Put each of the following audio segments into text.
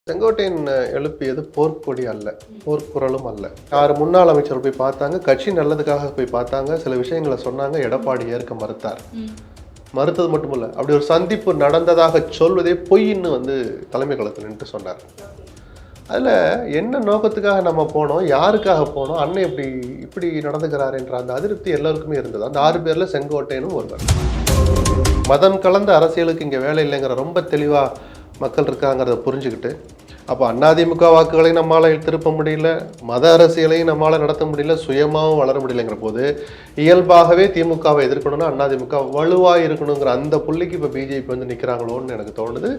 செங்கோட்டையன் எழுப்பியது போர்க்கொடி அல்ல, போர்க்குரலும் அல்ல. 6 முன்னாள் அமைச்சர்கள் போய் பார்த்தாங்க, கட்சி நல்லதுக்காக போய் பார்த்தாங்க, சில விஷயங்களை சொன்னாங்க. எடப்பாடி ஏற்க மறுத்தார். மறுத்தது மட்டுமல்ல, அப்படி ஒரு சந்திப்பு நடந்ததாக சொல்வதே பொய்ன்னு தலைமை கழகத்தில் நின்று சொன்னார். அதில் என்ன நோக்கத்துக்காக நம்ம போனோம், யாருக்காக போனோம், அண்ணன் இப்படி நடந்துக்கிறார் என்ற அந்த அதிருப்தி எல்லாருக்குமே இருந்தது. அந்த 6 பேரில் செங்கோட்டையனும் ஒருவர். மதம் கலந்த அரசியலுக்கு இங்கே வேலை இல்லைங்கிற ரொம்ப தெளிவாக மக்கள் இருக்காங்கிறத புரிஞ்சுக்கிட்டு, அப்போ அதிமுக வாக்குகளை நம்மளால் திருப்ப முடியல, மத அரசியலையும் நம்மளால் நடத்த முடியல, சுயமாகவும் வளர முடியலைங்கிற போது இயல்பாகவே திமுகவை எதிர்க்கணும்னா அதிமுக வலுவாக இருக்கணுங்கிற அந்த புள்ளிக்கு இப்போ பிஜேபி நிற்கிறாங்களோன்னு எனக்கு தோணுது.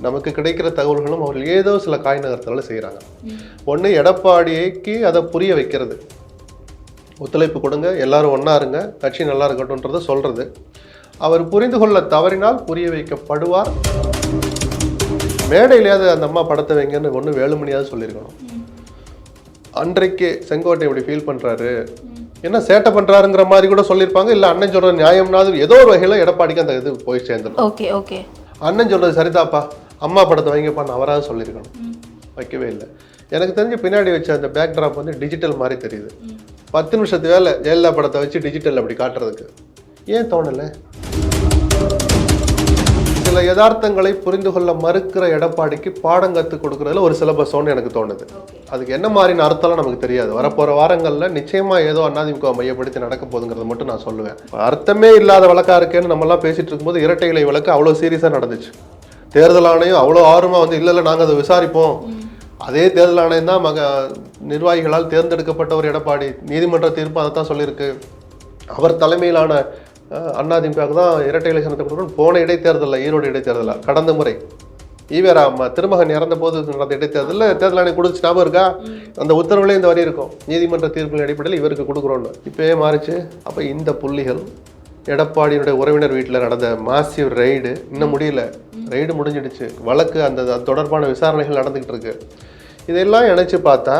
நமக்கு கிடைக்கிற தகவல்களும் அவர்கள் ஏதோ சில காய் நகர்த்தலை செய்கிறாங்க. ஒன்று, எடப்பாடிக்கு அதை புரிய வைக்கிறது, ஒத்துழைப்பு கொடுங்க, எல்லாரும் ஒன்றா இருங்க, கட்சி நல்லா இருக்கட்டும்ன்றதை சொல்கிறது. அவர் புரிந்து கொள்ள தவறினால் புரிய வைக்கப்படுவார். மேடையிலேயாவது அந்த அம்மா படத்தை வைங்கன்னு ஒன்று வேலுமணியாவது சொல்லியிருக்கணும். அன்றைக்கு செங்கோட்டை இப்படி ஃபீல் பண்ணுறாரு, என்ன சேட்டை பண்ணுறாருங்கிற மாதிரி கூட சொல்லியிருப்பாங்க. இல்லை அண்ணன் சொல்கிற நியாயம்னாவது ஏதோ ஒரு வகையில் எடப்பாடிக்கு அந்த இது போய் சேர்ந்துடும். ஓகே அண்ணன் சொல்கிறது சரிதாப்பா, அம்மா படத்தை வைங்கப்பான்னு அவராது சொல்லியிருக்கணும். வைக்கவே இல்லை. எனக்கு தெரிஞ்ச பின்னாடி வச்ச அந்த பேக் ட்ராப் டிஜிட்டல் மாதிரி தெரியுது. 10 நிமிஷத்து வேலை ஜெயலலிதா படத்தை வச்சு டிஜிட்டல் அப்படி காட்டுறதுக்கு ஏன் தோணலை? சில யதார்த்தங்களை புரிந்து கொள்ள மறுக்கிற எடப்பாடிக்கு பாடம் கற்றுக் கொடுக்குறதுல ஒரு சிலபஸ் ஒன்று எனக்கு தோணுது. அதுக்கு என்ன மாதிரின்னு அர்த்தம்லாம் நமக்கு தெரியாது. வரப்போகிற வாரங்களில் நிச்சயமாக ஏதோ அதிமுக மையப்படுத்தி நடக்க போகுதுங்கிறத மட்டும் நான் சொல்லுவேன். அர்த்தமே இல்லாத வழக்கா இருக்கேன்னு நம்மலாம் பேசிகிட்டு இருக்கும்போது இரட்டை இலை வழக்கு அவ்வளோ சீரியஸாக நடந்துச்சு. தேர்தல் ஆணையம் அவ்வளோ ஆர்வமாக இல்லை நாங்கள் அதை விசாரிப்போம். அதே தேர்தல் ஆணையம் தான் நிர்வாகிகளால் தேர்ந்தெடுக்கப்பட்ட ஒரு எடப்பாடி. நீதிமன்ற தீர்ப்பு அதை தான் சொல்லியிருக்கு. அவர் தலைமையிலான அதிமுக தான் இரட்டை இலை சின்னத்தை கொடுக்கணும். போன இடைத்தேர்தலில், ஈரோடு இடைத்தேர்தலில் கடந்த முறை ஈவேரா திருமகன் இறந்த போது நடந்த இடைத்தேர்தலில் தேர்தல் ஆணையம் கொடுத்து ஞாபகம் இருக்கா? அந்த உத்தரவுலேயே இந்த வரி இருக்கும், நீதிமன்ற தீர்ப்பின் அடிப்படையில் இவருக்கு கொடுக்குறோன்னு. இப்போயே மாறிச்சு. அப்போ இந்த புள்ளிகள் எடப்பாடியினுடைய உறவினர் வீட்டில் நடந்த மாசிவ் ரெய்டு இன்னும் முடியல. ரெய்டு முடிஞ்சிடுச்சு, வழக்கு அந்த தொடர்பான விசாரணைகள் நடந்துக்கிட்டு இருக்கு. இதெல்லாம் இணைச்சு பார்த்தா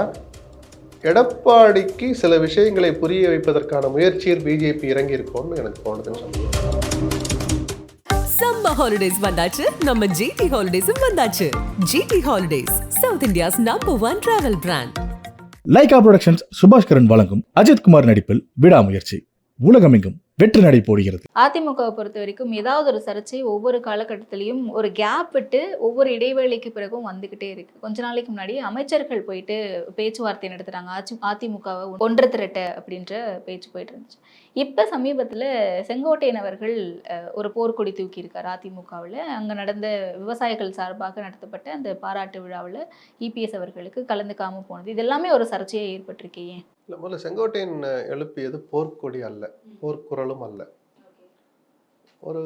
எடப்பாடிக்கு சில விஷயங்களை புரிய வைப்பதற்கான முயற்சியில் பிஜேபி இறங்கி இருக்கும்னு எனக்கு தோணுதுன்னு சொல்லுவேன். சம்மர் ஹாலிடேஸ் வந்தாச்சு, நம்ம ஜிடி ஹாலிடேஸும் வந்தாச்சு. GT holidays, South India's #1 travel brand. Lyca productions Subaskaran வழங்கும் அஜித் குமார் நடிப்பில் விடாமுயற்சி உலகமெங்கும் வெற்றி நடை போடுகிறது. அதிமுகவை பொறுத்த வரைக்கும் ஏதாவது ஒரு சர்ச்சை ஒவ்வொரு காலகட்டத்திலையும் ஒரு கேப் விட்டு ஒவ்வொரு இடைவேளைக்கு பிறகும் வந்துகிட்டே இருக்கு. கொஞ்ச நாளைக்கு முன்னாடி அமைச்சர்கள் போயிட்டு பேச்சுவார்த்தை நடத்துறாங்க, அதிமுகவை ஒன்று திரட்ட அப்படின்ற பேச்சு போயிட்டு இருந்துச்சு. இப்ப சமீபத்துல செங்கோட்டையன் அவர்கள் ஒரு போர்க்கொடி தூக்கி இருக்காரு அதிமுகவில். அங்க நடந்த விவசாயிகள் சார்பாக நடத்தப்பட்ட அந்த பாராட்டு விழாவில் இபிஎஸ் அவர்களுக்கு கலந்துக்காம போனது, இது எல்லாமே ஒரு சர்ச்சையை ஏற்பட்டிருக்கே. இல்லை, முதல்ல செங்கோட்டையன் எழுப்பியது போர்க்கொடி அல்ல, போர்க்குரலும் அல்ல. ஒரு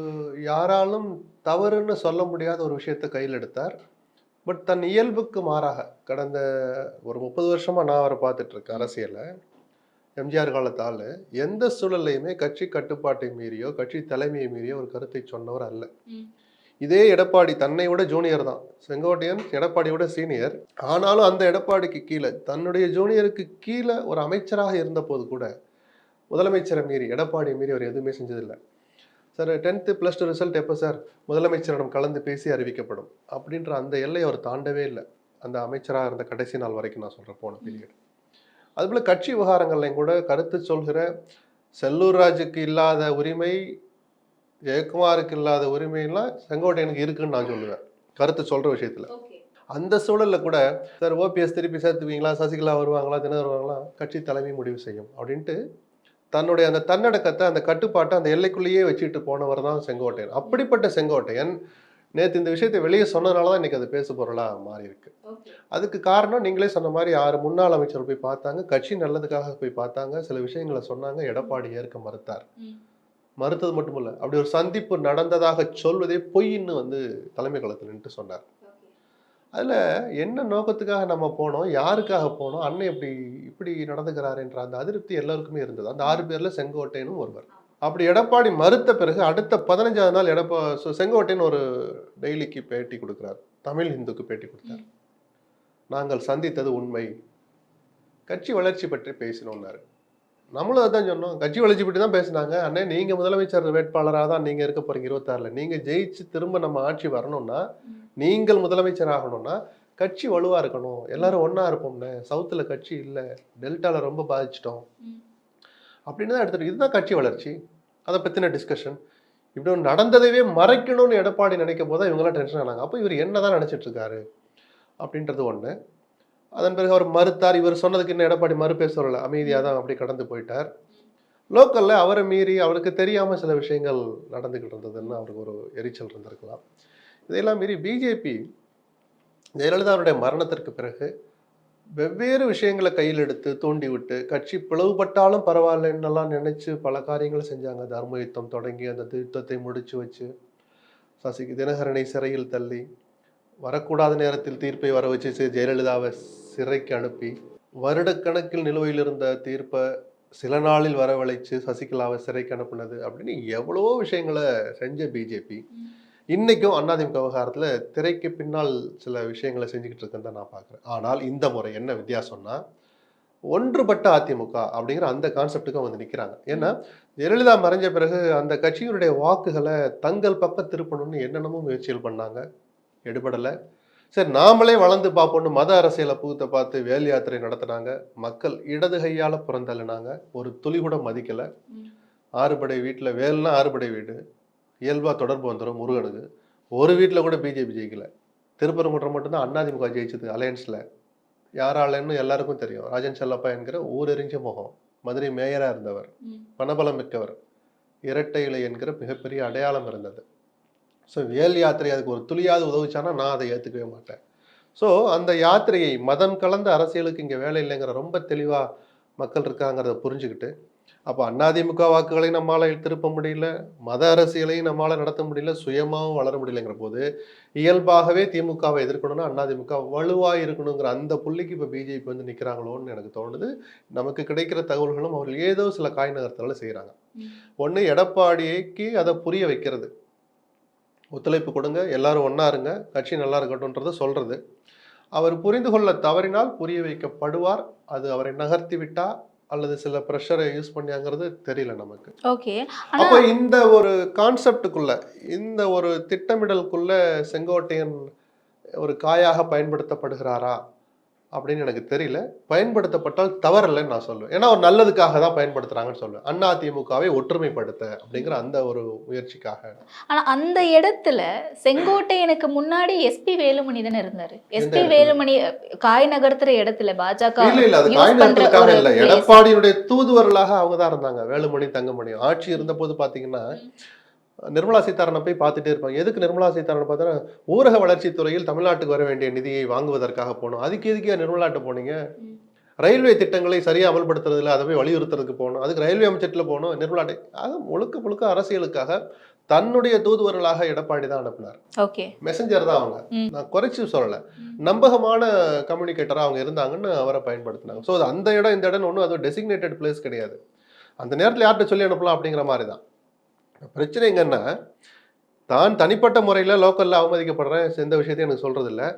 யாராலும் தவறுன்னு சொல்ல முடியாத ஒரு விஷயத்தை கையில் எடுத்தார். பட் தன் இயல்புக்கு மாறாக கடந்த ஒரு 30 வருஷமாக நான் அவரை பார்த்துட்டு இருக்கேன். அரசியலை எம்ஜிஆர் காலத்தால் எந்த சூழல்லையுமே கட்சி கட்டுப்பாட்டை மீறியோ கட்சி தலைமையை மீறியோ ஒரு கருத்தை சொன்னவர் அல்ல. இதே எடப்பாடி தன்னை விட ஜூனியர் தான். செங்கோட்டையன் எடப்பாடியோட சீனியர். ஆனாலும் அந்த எடப்பாடிக்கு கீழே, தன்னுடைய ஜூனியருக்கு கீழே ஒரு அமைச்சராக இருந்த போது கூட முதலமைச்சரை மீறி, எடப்பாடியை மீறி அவர் எதுவுமே செஞ்சதில்லை. சார் 10th +2 ரிசல்ட் எப்போ சார் முதலமைச்சரிடம் கலந்து பேசி அறிவிக்கப்படும் அப்படின்ற அந்த எல்லை அவர் தாண்டவே இல்லை. அந்த அமைச்சராக இருந்த கடைசி நாள் வரைக்கும் நான் சொல்கிறேன், போன பீரியட். அதுபோல் கட்சி விவகாரங்கள்லையும் கூட கருத்து சொல்கிற செல்லூர் ராஜுக்கு இல்லாத உரிமை, ஜெயக்குமாருக்கு இல்லாத உரிமையெல்லாம் செங்கோட்டையனுக்கு இருக்குன்னு நான் சொல்லுவேன், கருத்து சொல்கிற விஷயத்தில். அந்த சூழலில் கூட சார் ஓபிஎஸ் திருப்பி சேர்த்துவீங்களா, சசிகலா வருவாங்களா, தினகர் வருவாங்களா, கட்சி தலைமை முடிவு செய்யும் அப்படின்ட்டு தன்னுடைய அந்த தன்னடக்கத்தை, அந்த கட்டுப்பாட்டை அந்த எல்லைக்குள்ளேயே வச்சுட்டு போனவர் தான் செங்கோட்டையன். அப்படிப்பட்ட செங்கோட்டையன் நேற்று இந்த விஷயத்தை வெளியே சொன்னதுனால தான் இன்றைக்கி அது பேசு பொருளாக மாறி இருக்கு. அதுக்கு காரணம் நீங்களே சொன்ன மாதிரி 6 முன்னாள் அமைச்சர்கள் போய் பார்த்தாங்க, கட்சி நல்லதுக்காக போய் பார்த்தாங்க, சில விஷயங்களை சொன்னாங்க. எடப்பாடி ஏற்க மறுத்தார். மறுத்தது மட்டுமல்ல, அப்படி ஒரு சந்திப்பு நடந்ததாக சொல்வதே பொய்ன்னு தலைமை கழகத்தில் நின்று சொன்னார். அதில் என்ன நோக்கத்துக்காக நம்ம போனோம், யாருக்காக போனோம், அண்ணன் இப்படி நடந்துக்கிறார் என்ற அந்த அதிருப்தி எல்லாருக்குமே இருந்தது. அந்த 6 பேரில் செங்கோட்டையனும் ஒருவர். அப்படி எடப்பாடி மறுத்த பிறகு அடுத்த 15ஆவது நாள் செங்கோட்டையன் ஒரு டெய்லிக்கு பேட்டி கொடுக்குறார், தமிழ் ஹிந்துக்கு பேட்டி கொடுத்தார். நாங்கள் சந்தித்தது உண்மை, கட்சி வளர்ச்சி பற்றி பேசினோம்னாரு. நம்மளும் அதான் சொன்னோம், கட்சி வளர்ச்சி பற்றி தான் பேசினாங்க. அண்ணே, நீங்கள் முதலமைச்சர் வேட்பாளராக தான் நீங்கள் இருக்க போகிறீங்க 26ல். நீங்கள் ஜெயிச்சு திரும்ப நம்ம ஆட்சி வரணும்னா, நீங்கள் முதலமைச்சர் ஆகணும்னா கட்சி வலுவா இருக்கணும், எல்லாரும் ஒண்ணா இருப்போம்னே, சவுத்துல கட்சி இல்லை, டெல்டால ரொம்ப பாதிச்சிட்டோம் அப்படின்னு தான் எடுத்துட்டு. இதுதான் கட்சி வளர்ச்சி. அதை பத்தின டிஸ்கஷன். இப்படி ஒன்று நடந்ததையே மறைக்கணும்னு எடப்பாடி நினைக்கும் போது இவங்கெல்லாம் டென்ஷன் ஆனாங்க. அப்போ இவர் என்னதான் நினைச்சிட்டு இருக்காரு அப்படின்றது ஒண்ணு. அதன் பிறகு அவர் மறுத்தார். இவர் சொன்னதுக்கு இன்னும் எடப்பாடி மறுப்பே சொல்லலை, அமைதியாக தான் அப்படி கடந்து போயிட்டார். லோக்கல்ல அவரை மீறி அவருக்கு தெரியாம சில விஷயங்கள் நடந்துகிட்டு இருந்ததுன்னு அவருக்கு ஒரு எரிச்சல் இருந்திருக்கலாம். இதையெல்லாம் மீறி பிஜேபி ஜெயலலிதாவுடைய மரணத்திற்கு பிறகு வெவ்வேறு விஷயங்களை கையில் எடுத்து தூண்டி விட்டு கட்சி பிளவுபட்டாலும் பரவாயில்லன்னெல்லாம் நினைச்சு பல காரியங்களை செஞ்சாங்க. தர்ம யுத்தம் தொடங்கி அந்த யுத்தத்தை முடிச்சு வச்சு சசிக்கு தினகரனை சிறையில் தள்ளி, வரக்கூடாத நேரத்தில் தீர்ப்பை வர வச்சு ஜெயலலிதாவை சிறைக்கு அனுப்பி, வருடக்கணக்கில் நிலுவையில் இருந்த தீர்ப்பை சில நாளில் வரவழைச்சு சசிகலாவை சிறைக்கு அனுப்புனது அப்படின்னு எவ்வளவோ விஷயங்களை செஞ்ச பிஜேபி இன்னைக்கும் அதிமுக விவகாரத்துல திரைக்கு பின்னால் சில விஷயங்களை செஞ்சுக்கிட்டு இருக்குன்னு தான் நான் பார்க்குறேன். ஆனால் இந்த முறை என்ன வித்தியாசம்னா, ஒன்றுபட்ட அதிமுக அப்படிங்கிற அந்த கான்செப்டுக்கும் வந்து நிற்கிறாங்க. ஏன்னா ஜெயலலிதா மறைஞ்ச பிறகு அந்த கட்சியினுடைய வாக்குகளை தங்கள் பக்கம் திருப்பணும்னு என்னென்னமோ முயற்சிகள் பண்ணாங்க, எடுபடலை. சரி நாமளே வளர்ந்து பார்ப்போம்னு மத அரசியலை புகுத்த பார்த்து வேல் யாத்திரை நடத்தினாங்க. மக்கள் இடது கையால் புறந்தள்ளினாங்க, ஒரு துளி கூட மதிக்கலை. ஆறுபடை வீட்டில் வேல்னா ஆறுபடை வீடு இயல்பாக தொடர்பு வந்துடும் முருகனுக்கு. ஒரு வீட்டில் கூட பிஜேபி ஜெயிக்கலை. திருப்பரங்குன்றம் மட்டும்தான் அதிமுக ஜெயிச்சது அலையன்ஸில். யாராலன்னு எல்லாருக்கும் தெரியும். ராஜன் செல்லப்பா என்கிற ஊரெறிஞ்ச முகம், மதுரை மேயராக இருந்தவர், பணபலம் மிக்கவர், இரட்டை இலை என்கிற மிகப்பெரிய அடையாளம் இருந்தது. ஸோ வேல் யாத்திரை அதுக்கு ஒரு துளியாவது உதவிச்சானா நான் அதை ஏற்றுக்கவே மாட்டேன். ஸோ அந்த யாத்திரையை மதம் கலந்த அரசியலுக்கு இங்கே வேலை இல்லைங்கிற ரொம்ப தெளிவாக மக்கள் இருக்காங்கிறத புரிஞ்சுக்கிட்டு, அப்போ அதிமுக வாக்குகளை நம்மளால் திருப்ப முடியல, மத அரசியலையும் நம்மளால் நடத்த முடியல, சுயமாகவும் வளர முடியலைங்கிற போது இயல்பாகவே திமுகவை எதிர்க்கணும்னா அதிமுக வலுவாக இருக்கணுங்கிற அந்த புள்ளிக்கு இப்போ பிஜேபி வந்து நிற்கிறாங்களோன்னு எனக்கு தோணுது. நமக்கு கிடைக்கிற தகவல்களும் அவர்கள் ஏதோ சில காய் நகர்த்தலை செய்கிறாங்க. ஒன்று எடப்பாடிக்கு அதை புரிய வைக்கிறது, ஒத்துழைப்பு கொடுங்க, எல்லாரும் ஒன்றா இருங்க, கட்சி நல்லா இருக்கட்டும்ன்றதை சொல்கிறது. அவர் புரிந்து கொள்ள தவறினால் புரிய வைக்கப்படுவார். அது அவரை நகர்த்தி விட்டா அல்லது சில ப்ரெஷரை யூஸ் பண்ணியாங்கிறது தெரியல நமக்கு. ஓகே. அப்போ இந்த ஒரு கான்செப்டுக்குள்ள, இந்த ஒரு திட்டமிடலுக்குள்ள செங்கோட்டையன் ஒரு காயாக பயன்படுத்தப்படுகிறாரா அப்படின்னு எனக்கு தெரியல. பயன்படுத்தப்பட்டால் தவறில்லைன்னு நான் சொல்லுவேன். ஏன்னா ஒரு நல்லதுக்காக தான் பயன்படுத்துறாங்கன்னு சொல்லுவேன். அதிமுகவை ஒற்றுமைப்படுத்த அப்படிங்கிற அந்த ஒரு முயற்சிக்காக. ஆனா அந்த இடத்துல செங்கோட்டையனுக்கு முன்னாடி எஸ்பி வேலுமணி தானே இருந்தாரு. எஸ்பி வேலுமணி காய் நகர்த்துற இடத்துல பாஜக இல்ல அது காய் நகர்த்துறதுக்காக இல்ல, எடப்பாடியுடைய தூதுவர்களாக அவங்க தான் இருந்தாங்க. வேலுமணி தங்கமணி ஆட்சி இருந்த போது பாத்தீங்கன்னா நிர்மலா சீதாராமனை போய் பார்த்துட்டே இருப்பாங்க. எதுக்கு நிர்மலா சீதாராமன் பார்த்தா ஊரக வளர்ச்சித் துறையில் தமிழ்நாட்டுக்கு வர வேண்டிய நிதியை வாங்குவதற்காக போனோம். அதுக்கு எதுக்கே நிர்மலாட்ட போனீங்க? ரயில்வே திட்டங்களை சரியா அமல்படுத்துறதுல அதை போய் வலியுறுத்துறதுக்கு போகணும். அதுக்கு ரயில்வே அமைச்சர்ல போகணும். நிர்மலாட்டை அது முழுக்க முழுக்க அரசியலுக்காக தன்னுடைய தூதுவர்களாக எடப்பாடி தான் அனுப்பினார். ஓகே, மெசஞ்சர் தான் அவங்க. நான் குறைச்சி சொல்லலை, நம்பகமான கம்யூனிகேட்டரா அவங்க இருந்தாங்கன்னு அவரை பயன்படுத்தினாங்க. ஸோ அந்த இடம் இந்த இடம் ஒன்றும் அது டெசிக்னேட்டட் பிளேஸ் கிடையாது. அந்த நேரத்தில் யார்கிட்ட சொல்லி அனுப்பலாம் அப்படிங்கிற மாதிரி தான். பிரச்சனை எங்கன்னா, தான் தனிப்பட்ட முறையில் லோக்கலில் அவமதிக்கப்படுறேன், எந்த விஷயத்தையும் எனக்கு சொல்றது இல்லை.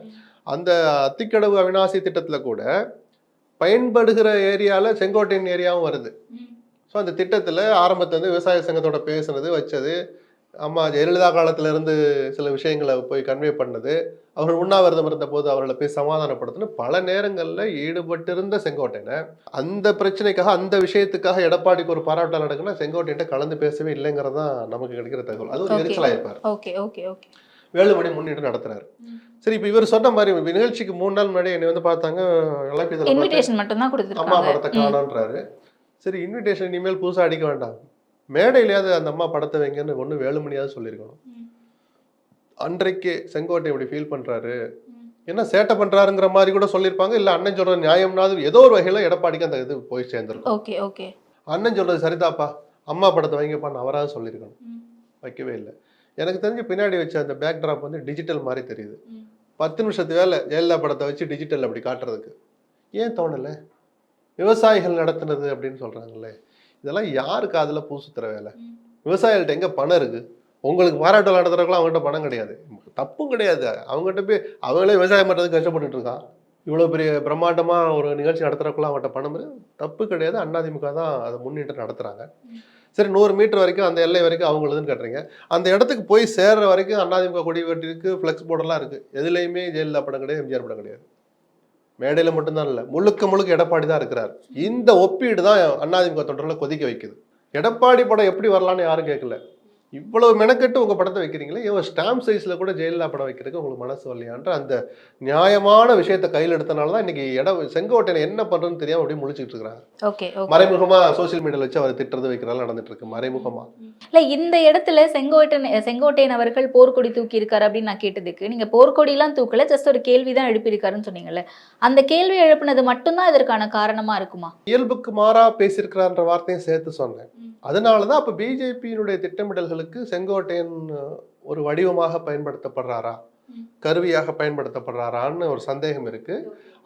அந்த அத்திக்கடவு அவிநாசி திட்டத்தில் கூட பயன்படுகிற ஏரியாவில் செங்கோட்டையன் ஏரியாவும் வருது. ஸோ அந்த திட்டத்தில் ஆரம்பத்துலேருந்து விவசாய சங்கத்தோட பேசுனது வச்சது, அம்மா ஜெயலலிதா காலத்திலேருந்து சில விஷயங்களை போய் கன்வே பண்ணது, அவர்கள் உண்ணாவிரதம் இருந்த போது அவர்களை போய் சமாதானப்படுத்தணும், பல நேரங்களில் ஈடுபட்டிருந்த செங்கோட்டையனை அந்த பிரச்சனைக்காக அந்த விஷயத்துக்காக எடப்பாடிக்கு ஒரு பாராட்டல் நடக்குன்னா செங்கோட்டையன்ட்ட கலந்து பேசவே இல்லைங்கிறது தான் நமக்கு கிடைக்கிற தகவல். அது ஒரு எரிச்சலாக இருப்பார். Okay okay okay. வேலுமணி முன்னிட்டு நடத்துறாரு. சரி, இப்போ இவர் சொன்ன மாதிரி நிகழ்ச்சிக்கு 3 நாள் முன்னாடி என்னை வந்து பார்த்தாங்க, இன்விடேஷன் மட்டும் தான் கொடுத்துருக்காங்க, அம்மா படத்தை காணோன்றாரு. சரி, இன்விடேஷன் இனிமேல் புதுசாக அடிக்க வேண்டாம், மேடையிலேயாவது அந்த அம்மா படத்தை வைங்கன்னு ஒன்று வேலுமணியாவது சொல்லியிருக்கணும். அன்றைக்கு செங்கோட்டை இப்படி ஃபீல் பண்றாரு, என்ன சேட்டை பண்றாருங்கிற மாதிரி கூட சொல்லியிருப்பாங்க. இல்லை அண்ணன் சொல்ற நியாயம்னாவது ஏதோ ஒரு வகையில் எடப்பாடிக்கு அந்த இது போய் சேர்ந்துருக்கும். Okay okay. அண்ணன் சொல்றது சரிதாப்பா, அம்மா படத்தை வைங்கப்பான்னு அவராது சொல்லியிருக்கணும். வைக்கவே இல்லை. எனக்கு தெரிஞ்சு பின்னாடி வச்ச அந்த பேக் ட்ராப் வந்து டிஜிட்டல் மாதிரி தெரியுது. 10 நிமிஷத்து வேலை ஜெயலலிதா படத்தை வச்சு டிஜிட்டல் அப்படி காட்டுறதுக்கு ஏன் தோணலை? விவசாயிகள் நடத்துனது அப்படின்னு சொல்றாங்களே, இதெல்லாம் யாருக்கு அதுல பூசுத்துற வேலை? விவசாயிகள்ட்ட எங்க பணம் இருக்கு? உங்களுக்கு பாராட்டு நடத்துறதுக்குலாம் அவங்ககிட்ட பணம் கிடையாது, தப்பும் கிடையாது. அவங்ககிட்ட போய் அவங்களே விவசாயம் பண்ணுறதுக்கு கஷ்டப்பட்டுட்டு இருக்கான். இவ்வளோ பெரிய பிரம்மாண்டமாக ஒரு நிகழ்ச்சி நடத்துறதுக்குலாம் அவங்ககிட்ட பணம் இருக்கு, தப்பு கிடையாது. அதிமுக தான் அதை முன்னிட்டு நடத்துகிறாங்க. சரி 100 மீட்டர் வரைக்கும் அந்த எல்லை வரைக்கும் அவங்களுதுன்னு கட்டுறீங்க. அந்த இடத்துக்கு போய் சேர்ற வரைக்கும் அதிமுக கொடி வெட்டிருக்கு, ஃப்ளெக்ஸ் போர்டெல்லாம் இருக்குது. எதுலேயுமே ஜெயலலிதா படம் கிடையாது, எம்ஜிஆர் படம் கிடையாது. மேடையில் மட்டும்தான் இல்லை, முழுக்க எடப்பாடி தான் இருக்கிறார். இந்த ஒப்பீடு தான் அதிமுக தொண்டர்களை கொதிக்க வைக்குது. எடப்பாடி படம் எப்படி வரலான்னு யாரும் கேட்கல. இவ்வளவு மெனக்கெட்டு உங்கள் படத்தை வைக்கிறீங்களே, இவன் ஸ்டாம்ப் சைஸில் கூட ஜெயலலிதா படம் வைக்கிறதுக்கு உங்களுக்கு மனசு வரலையான்ற அந்த நியாயமான விஷயத்தை கையில் எடுத்தனால தான் இன்னைக்கு செங்கோட்டையனை என்ன பண்ணுறதுன்னு தெரியாமல் அப்படியே முழிச்சிட்டு இருக்கிறாங்க. ஓகே, மறைமுகமாக சோசியல் மீடியாவில் வச்சு அவர் திட்டுறது வைக்கிறதால நடந்துட்டு இருக்கு மறைமுகமாக. இல்லை, இந்த இடத்துல செங்கோட்டையன் அவர்கள் போர்க்கொடி தூக்கி இருக்காரு அப்படின்னு நான் கேட்டதுக்கு, நீங்கள் போர்க்கொடியெல்லாம் தூக்கல, ஜஸ்ட் ஒரு கேள்வி தான் எழுப்பியிருக்காருன்னு சொன்னீங்கல்ல. அந்த கேள்வி எழுப்பினது மட்டும்தான் இதற்கான காரணமாக இருக்குமா? இயல்புக்கு மாறா பேசியிருக்கிறான்ற வார்த்தையும் சேர்த்து சொன்னேன். அதனாலதான் அப்ப பிஜேபியினுடைய திட்டமிடல்களுக்கு செங்கோட்டையன் ஒரு வடிவமாக பயன்படுத்தப்படுறாரா, கருவியாக பயன்படுத்தப்படுறாரான்னு ஒரு சந்தேகம் இருக்கு.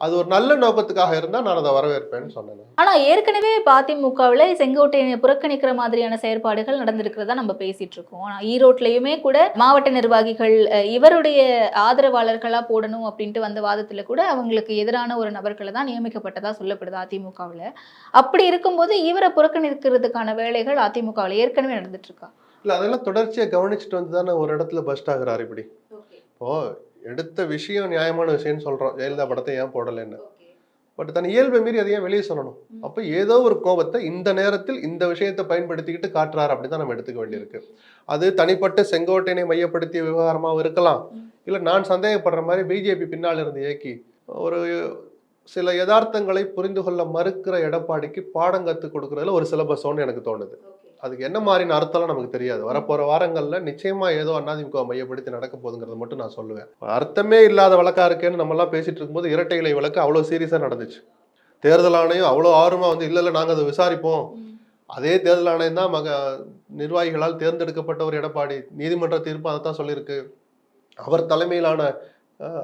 அது ஒரு நல்ல நோக்கத்துக்காக இருந்தா நான் அதை வரவேற்பேன்னு சொன்னேன். ஆனா ஏற்கனவே அதிமுகவில் செங்கோட்டையனை புறக்கணிக்கிற மாதிரியான செயற்பாடுகள் நடந்திருக்கிறதா நம்ம பேசிட்டு இருக்கோம். ஆனா ஈரோட்லயுமே கூட மாவட்ட நிர்வாகிகள் இவருடைய ஆதரவாளர்களா போடணும் அப்படின்ட்டு வந்த வாதத்துல கூட அவங்களுக்கு எதிரான ஒரு நபர்களை தான் நியமிக்கப்பட்டதா சொல்லப்படுது அதிமுகவில். அப்படி இருக்கும்போது இவரை புறக்கணிக்கிறதுக்கான வேலைகள் அதிமுகவில் ஏற்கனவே நடந்துட்டு இருக்கா? இல்ல, அதெல்லாம் தொடர்ச்சியா கவனிச்சுட்டு வந்து தானே ஒரு இடத்துல பஸ்ட் ஆகுறாரு. இப்படி இப்போ எடுத்த விஷயம் நியாயமான விஷயம்னு சொல்றோம், ஜெயலலிதா படத்தை ஏன் போடலைன்னு. பட் தன் இயல்பை மீறி அதை ஏன் வெளியே சொல்லணும்? அப்போ ஏதோ ஒரு கோபத்தை இந்த நேரத்தில் இந்த விஷயத்தை பயன்படுத்திக்கிட்டு காட்டுறாரு அப்படின்னு தான் நம்ம எடுத்துக்க வேண்டியிருக்கு. அது தனிப்பட்ட செங்கோட்டையனை மையப்படுத்திய விவகாரமாகவும் இருக்கலாம், இல்லை நான் சந்தேகப்படுற மாதிரி பிஜேபி பின்னால் இருந்து இயக்கி ஒரு சில யதார்த்தங்களை புரிந்து கொள்ள மறுக்கிற எடப்பாடிக்கு பாடம் கற்றுக் கொடுக்குறதுல ஒரு சிலபஸோன்னு எனக்கு தோணுது. அதுக்கு என்ன மாதிரின்னு அர்த்தம்லாம் நமக்கு தெரியாது. வரப்போற வாரங்கள்ல நிச்சயமா ஏதோ அதிமுக மையப்படுத்தி நடக்க போகுதுங்கிறத மட்டும் நான் சொல்லுவேன். அர்த்தமே இல்லாத வழக்கா இருக்கேன்னு நம்ம எல்லாம் பேசிட்டு இருக்கும்போது இரட்டை இலை வழக்கு அவ்வளோ சீரியஸா நடந்துச்சு. தேர்தல் ஆணையம் அவ்வளோ ஆர்வமா வந்து இல்ல நாங்க அதை விசாரிப்போம். அதே தேர்தல் ஆணையம் தான் நிர்வாகிகளால் தேர்ந்தெடுக்கப்பட்ட ஒரு எடப்பாடி, நீதிமன்ற தீர்ப்பு அதை தான் சொல்லியிருக்கு. அவர் தலைமையிலான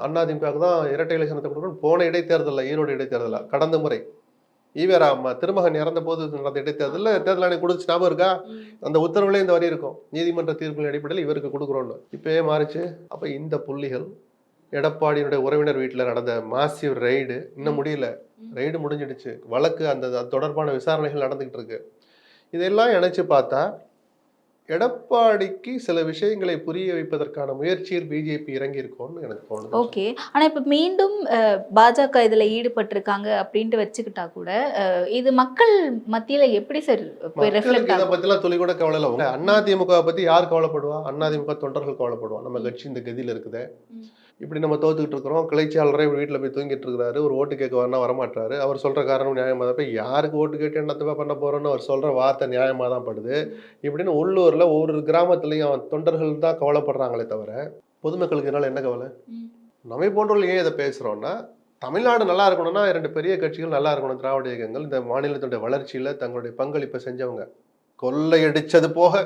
அதிமுகவுக்கு தான் இரட்டை இலை சின்னத்தை கொடுக்கணும். போன இடைத்தேர்தலில், ஈரோடு இடைத்தேர்தலில் கடந்த முறை ஈவேரா திருமகன் இறந்த போது நடந்த இடைத்தேர்தலில் தேர்தல் ஆணையம் கொடுத்து ஞாபகம் இருக்கா? அந்த உத்தரவுலேயே இந்த வரி இருக்கும், நீதிமன்ற தீர்ப்பின் அடிப்படையில் இவருக்கு கொடுக்குறோன்னு. இப்போயே மாறிச்சு. அப்போ இந்த புள்ளிகள் எடப்பாடியினுடைய உறவினர் வீட்டில் நடந்த மாசிவ் ரெய்டு இன்னும் முடியல. ரெய்டு முடிஞ்சிடுச்சு, வழக்கு அந்த தொடர்பான விசாரணைகள் நடந்துகிட்டு இருக்கு. இதெல்லாம் இணைச்சு பார்த்தா எடப்பாடிக்கு சில விஷயங்களை புரிய வைப்பதற்கான முயற்சியில் பிஜேபி இறங்கி இருக்கும்னு எனக்கு தோணுது. ஓகே, ஆனா இப்ப மீண்டும் பாஜக இதுல ஈடுபட்டிருக்காங்க அப்படின்ட்டு வச்சுக்கிட்டா கூட இது மக்கள் மத்தியில எப்படி சார் இதை பத்திலாம் துளி கூட கவலை இல்லை. அதிமுக பத்தி யார் கவலைப்படுவா? அதிமுக தொண்டர்கள் கவலைப்படுவா. நம்ம கட்சி இந்த கதியில இருக்குது, இப்படி நம்ம தோத்துக்கிட்டு இருக்கிறோம், கிளைச்சியாளரே வீட்டில் போய் தூங்கிட்டு இருக்கிறாரு, ஒரு ஓட்டு கேட்க வரனா வரமாட்டாரு, அவர் சொல்ற காரணம் நியாயமாக தான். போய் யாருக்கு ஓட்டு கேட்டு என்னத்தப்பா பண்ண போறோன்னு அவர் சொல்ற வார்த்தை நியாயமாக தான் படுது. இப்படின்னு உள்ளூர்ல ஒவ்வொரு கிராமத்துலையும் தொண்டர்கள் தான் கவலைப்படுறாங்களே தவிர பொதுமக்களுக்கு இதனால என்ன கவலை? நம்ம போன்றவர்கள் ஏன் இதை பேசுறோம்னா, தமிழ்நாடு நல்லா இருக்கணும்னா 2 பெரிய கட்சிகள் நல்லா இருக்கணும். திராவிட இயக்கங்கள் இந்த மாநிலத்துடைய வளர்ச்சியில தங்களுடைய பங்களிப்பை செஞ்சவங்க. கொள்ளையடிச்சது போக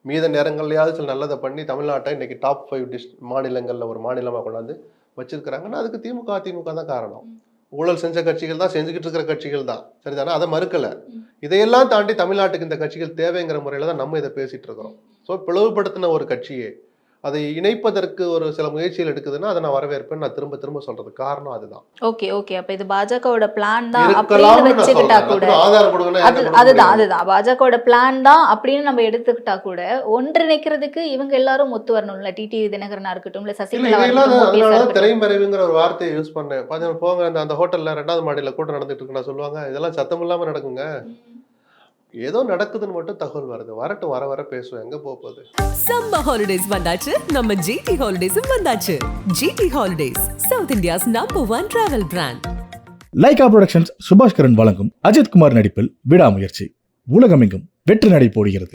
மீத நேரங்கள்லையாவது சில நல்லதை பண்ணி தமிழ்நாட்டை இன்னைக்கு டாப் 5 மாநிலங்களில் ஒரு மாநிலமாக கொண்டாந்து வச்சிருக்கிறாங்கன்னா அதுக்கு திமுக அதிமுக தான் காரணம். ஊழல் செஞ்ச கட்சிகள் தான், செஞ்சுக்கிட்டு இருக்கிற கட்சிகள் தான், சரிதானே? அதை மறுக்கலை. இதையெல்லாம் தாண்டி தமிழ்நாட்டுக்கு இந்த கட்சிகள் தேவைங்கிற முறையில் தான் நம்ம இதை பேசிட்டு இருக்கிறோம். ஸோ பிளவுபடுத்தின ஒரு கட்சியே அதை இணைப்பதற்கு ஒரு சில முயற்சிகள் எடுக்குதுன்னா அதை நான் வரவேற்பேன். நான் திரும்ப திரும்ப சொல்றது காரணம் அதுதான். ஓகே ஓகே, அப்ப இது பாஜகவோட பிளான் தான் அப்படின்னு வச்சுக்கிட்டா கூட, அதுதான் பாஜகவோட பிளான் தான் அப்படின்னு நம்ம எடுத்துக்கிட்டா கூட ஒன்றிணைக்கிறதுக்கு இவங்க எல்லாரும் ஒத்து வரணும்ல. டிடிவி தினகரனா இருக்கட்டும், இல்ல சசிகலா. திரைமறைவுங்கிற ஒரு வார்த்தையை யூஸ் பண்ணேன். பாத்தீங்கன்னா போங்க அந்த ஹோட்டல்ல 2வது மாடியில கூட்டம் நடந்துட்டு இருக்குன்னா சொல்லுவாங்க இதெல்லாம் சத்தம் இல்லாம நடக்குங்க, ஏதோ நடக்குதுன்னு மட்டும் தகவல் வருது. வரட்டும், வர வர பேசுவோம், எங்க போகுது. சம்மர் ஹாலிடேஸ் வந்தாச்சு, நம்ம ஜிடி ஹாலிடேஸும் வந்தாச்சு. GT holidays, South India's #1 travel brand. Lyca productions Subaskaran வழங்கும் அஜித் குமார் நடிப்பில் விடாமுயற்சி உலகமெங்கும் வெற்றி நடை போடுகிறது.